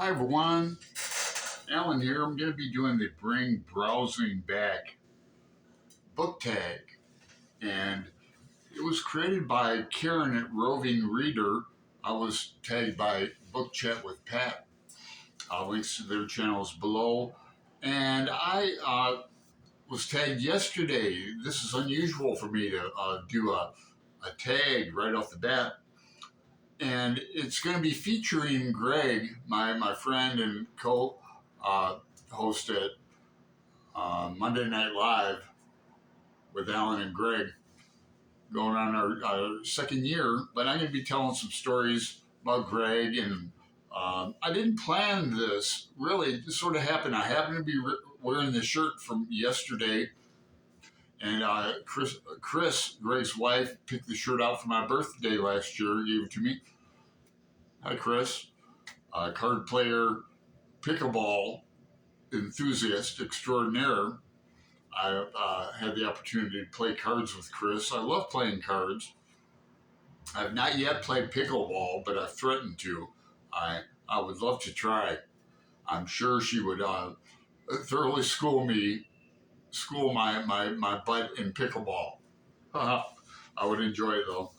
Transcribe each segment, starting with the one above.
Hi everyone, Alan here. I'm going to be doing the Bring Browsing Back book tag, and it was created by Karen at Roving Reader. I was tagged by Book Chat with Pat. Links to their channels below, and I was tagged yesterday. This is unusual for me to do a tag right off the bat. And it's going to be featuring Greg, my friend and co-host at Monday Night Live with Alan and Greg, going on our second year. But I'm going to be telling some stories about Greg, and I didn't plan this. Really, it just sort of happened. I happened to be wearing the shirt from yesterday, and Chris, Greg's wife, picked the shirt out for my birthday last year, gave it to me. Hi, Chris. Card player, pickleball enthusiast extraordinaire. I had the opportunity to play cards with Chris. I love playing cards. I've not yet played pickleball, but I've threatened to. I would love to try. I'm sure she would thoroughly school my butt in pickleball. I would enjoy it though.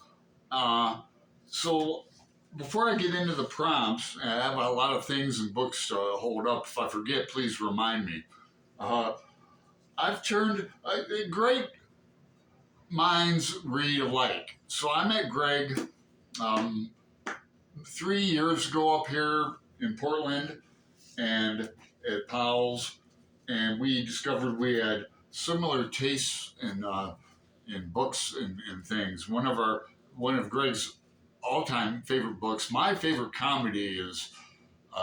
So before I get into the prompts, I have a lot of things and books to hold up. If I forget, please remind me. I've turned great minds read alike. So I met Greg 3 years ago up here in Portland and at Powell's, and we discovered we had similar tastes in books and things. One of Greg's all-time favorite books. My favorite comedy is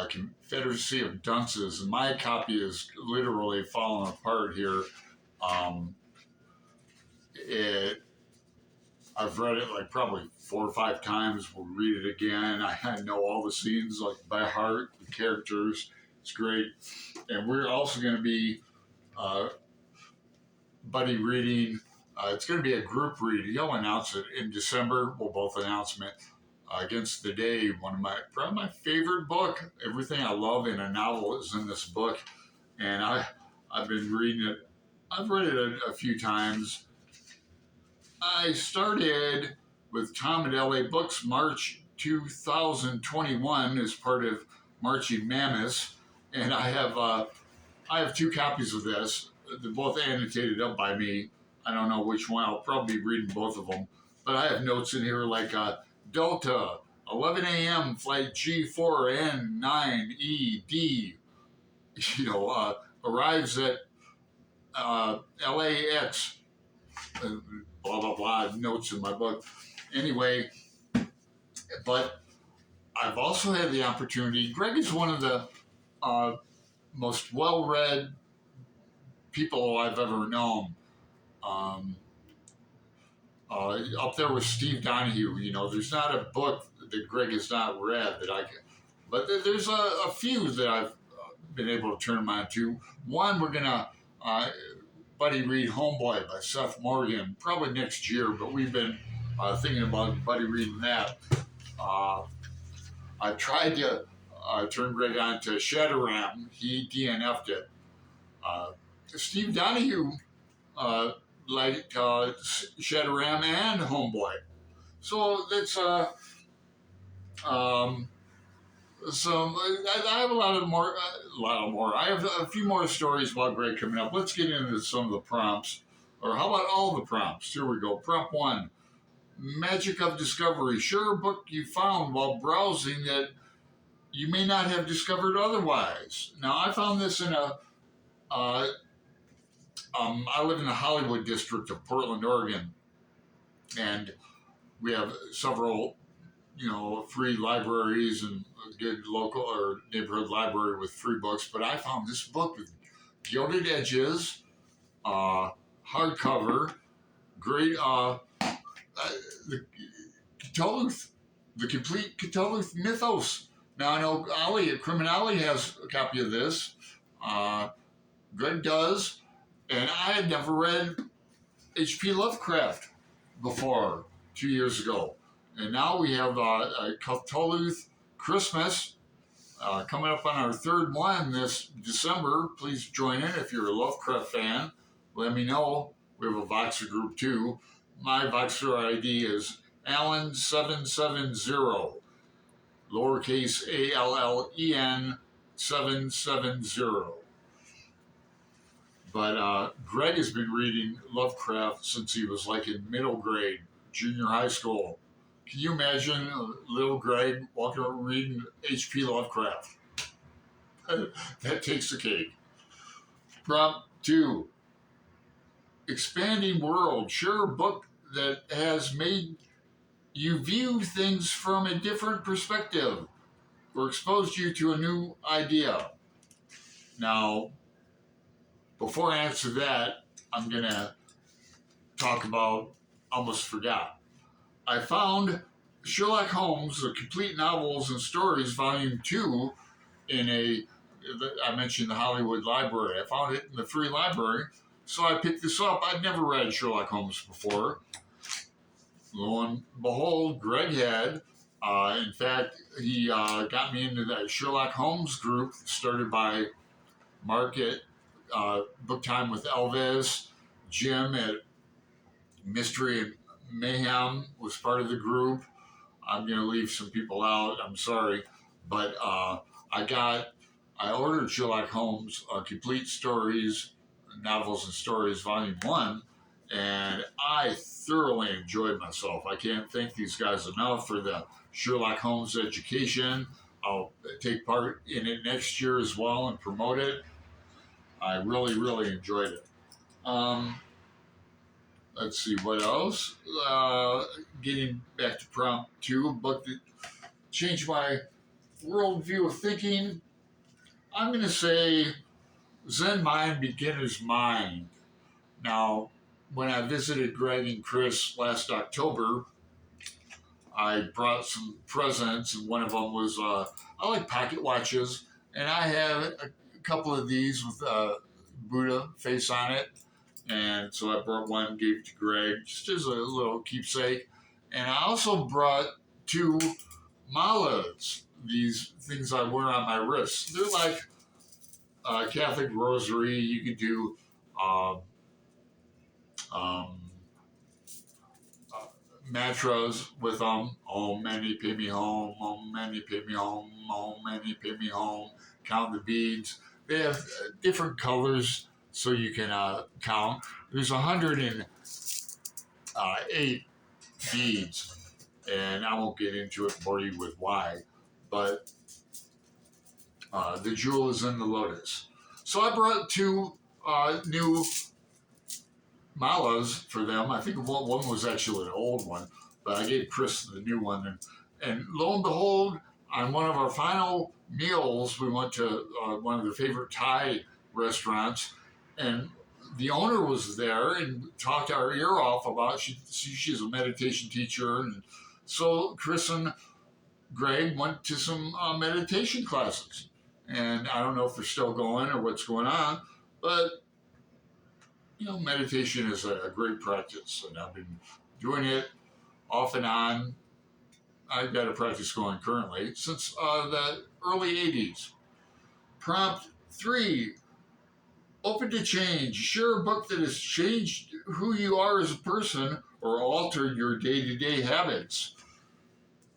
Confederacy of Dunces, and my copy is literally falling apart here. I've read it like probably 4 or 5 times. We'll read it again. I know all the scenes like by heart, the characters. It's great. And we're also going to be buddy reading. It's going to be a group read. He'll announce it in December. We'll both announce it. Against the Day, probably my favorite book. Everything I love in a novel is in this book, and I've been reading it. I've read it a few times. I started with Tom at LA Books March 2021 as part of Marching Mammoths, and I have 2 copies of this. They're both annotated up by me. I don't know which one. I'll probably be reading both of them, but I have notes in here like Delta, 11 a.m. flight G4N9ED, arrives at LAX, blah, blah, blah, notes in my book. Anyway, but I've also had the opportunity. Greg is one of the most well-read people I've ever known. Up there with Steve Donahue, there's not a book that Greg has not read that I can, but there's a few that I've been able to turn him on to. One, we're gonna buddy read Homeboy by Seth Morgan, probably next year, but we've been thinking about buddy reading that. I tried to turn Greg on to Shadowram. He DNF'd it. Steve Donahue liked Shadowram and Homeboy. So that's I have a lot more. I have a few more stories about Greg coming up. Let's get into some of the prompts, or how about all the prompts? Here we go. Prompt 1: Magic of Discovery. Share a book you found while browsing that you may not have discovered otherwise. Now, I found this in I live in the Hollywood district of Portland, Oregon, and we have several, free libraries and a good local or neighborhood library with free books. But I found this book with gilded edges, hardcover, great, the Cthulhu, the complete Cthulhu mythos. Now I know Ollie at Criminale has a copy of this. Greg does. And I had never read H.P. Lovecraft before 2 years ago. And now we have a Cthulhu Christmas Coming up on our third one this December. Please join in if you're a Lovecraft fan. Let me know. We have a Voxer group too. My Voxer ID is Allen770, lowercase ALLEN 770. But Greg has been reading Lovecraft since he was like in middle grade, junior high school. Can you imagine little Greg walking around reading H.P. Lovecraft? That takes the cake. Prompt 2. Expanding World. Share a book that has made you view things from a different perspective or exposed you to a new idea. Now, before I answer that, I'm going to talk about, almost forgot. I found Sherlock Holmes, The Complete Novels and Stories, Volume 2, I mentioned the Hollywood Library. I found it in the free library, so I picked this up. I'd never read Sherlock Holmes before. Lo and behold, Greg had. In fact, he got me into that Sherlock Holmes group started by Mark at Book Time with Elvis. Jim at Mystery and Mayhem was part of the group. I'm going to leave some people out. I'm sorry. But I ordered Sherlock Holmes Complete Stories, Novels and Stories, Volume 1, and I thoroughly enjoyed myself. I can't thank these guys enough for the Sherlock Holmes education. I'll take part in it next year as well and promote it. I really, really enjoyed it. Let's see, what else? Getting back to prompt 2, a book that changed my worldview of thinking. I'm going to say Zen Mind, Beginner's Mind. Now, when I visited Greg and Chris last October, I brought some presents, and one of them was, I like pocket watches, and I have a couple of these with Buddha face on it. And so I brought one, gave it to Greg, just as a little keepsake. And I also brought 2 malas, these things I wear on my wrists. They're like a Catholic rosary. You could do mantras with them. Om mani padme hum, om mani padme hum, om mani padme hum. Count the beads. They have different colors so you can count. There's 108 beads, and I won't get into it, bore you with why, but the jewel is in the lotus. So I brought 2 new malas for them. I think one was actually an old one, but I gave Chris the new one. And lo and behold, on one of our final meals, we went to one of their favorite Thai restaurants, and the owner was there and talked our ear off about she's a meditation teacher, and so Chris and Greg went to some meditation classes, and I don't know if they're still going or what's going on, but meditation is a great practice, and I've been doing it off and on. I've got a practice going currently since the early 80s. Prompt 3. Open to change. Share a book that has changed who you are as a person or altered your day-to-day habits.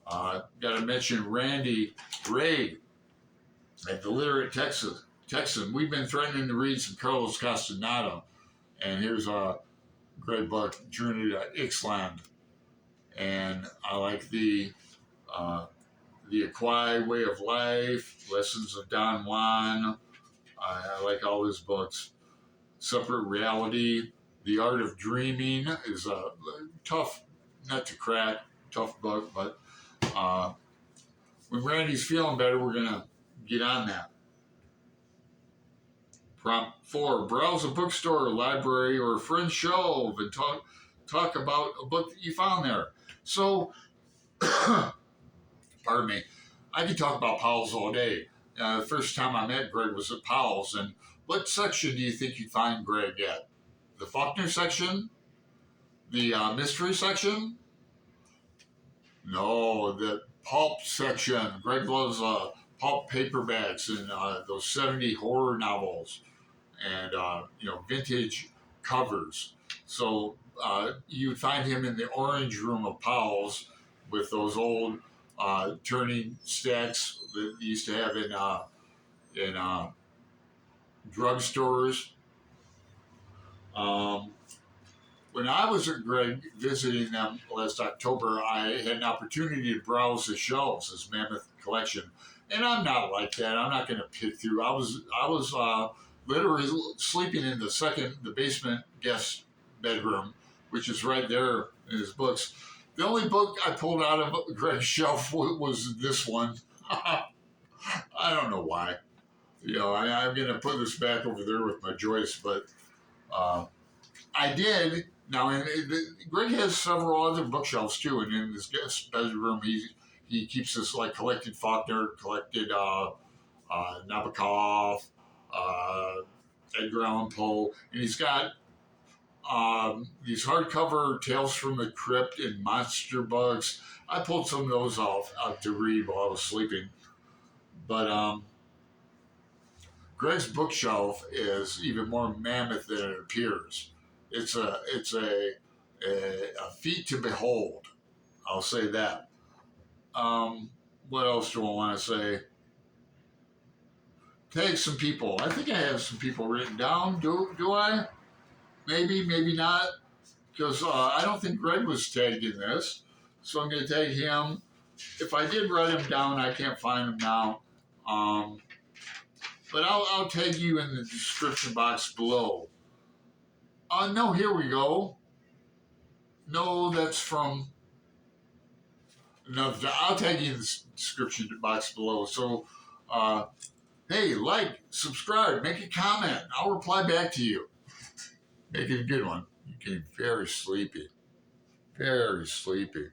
Got to mention Randy Ray at the Literate Texan. We've been threatening to read some Carlos Castaneda, and here's a great book, Journey to Ixtlan. And I like the Acquai Way of Life, Lessons of Don Juan. I like all his books. Separate Reality, The Art of Dreaming is a tough nut to crack, tough book, but when Randy's feeling better, we're going to get on that. Prompt 4, browse a bookstore, library, or a friend's shelf and talk about a book that you found there. So, pardon me, I could talk about Powell's all day. The first time I met Greg was at Powell's, and what section do you think you'd find Greg at? The Faulkner section? The mystery section? No, the pulp section. Greg loves pulp paperbacks and those 70 horror novels and vintage covers. So you find him in the orange room of Powell's with those old turning stacks that you used to have in drugstores. Um, when I was at Greg visiting them last October, I had an opportunity to browse the shelves, this mammoth collection, and I'm not like that. I'm not going to pick through. I was literally sleeping in the basement guest bedroom, which is right there in his books. The only book I pulled out of Greg's shelf was this one. I don't know why. I'm going to put this back over there with my Joyce, but I did. Now, Greg has several other bookshelves too, and in his guest bedroom, he keeps this like collected Faulkner, collected Nabokov, uh, Edgar Allan Poe, and he's got these hardcover Tales from the Crypt and Monster Bugs. I pulled some of those out to read while I was sleeping, but Greg's bookshelf is even more mammoth than it appears. It's a feat to behold. I'll say that. What else do I want to say? Tag some people. I think I have some people written down. Do I? Maybe, maybe not. Because I don't think Greg was tagged in this. So I'm going to tag him. If I did write him down, I can't find him now. But I'll tag you in the description box below. No, here we go. No, that's from another. I'll tag you in the description box below. So, hey, like, subscribe, make a comment. I'll reply back to you. Make it a good one. You're getting very sleepy. Very sleepy.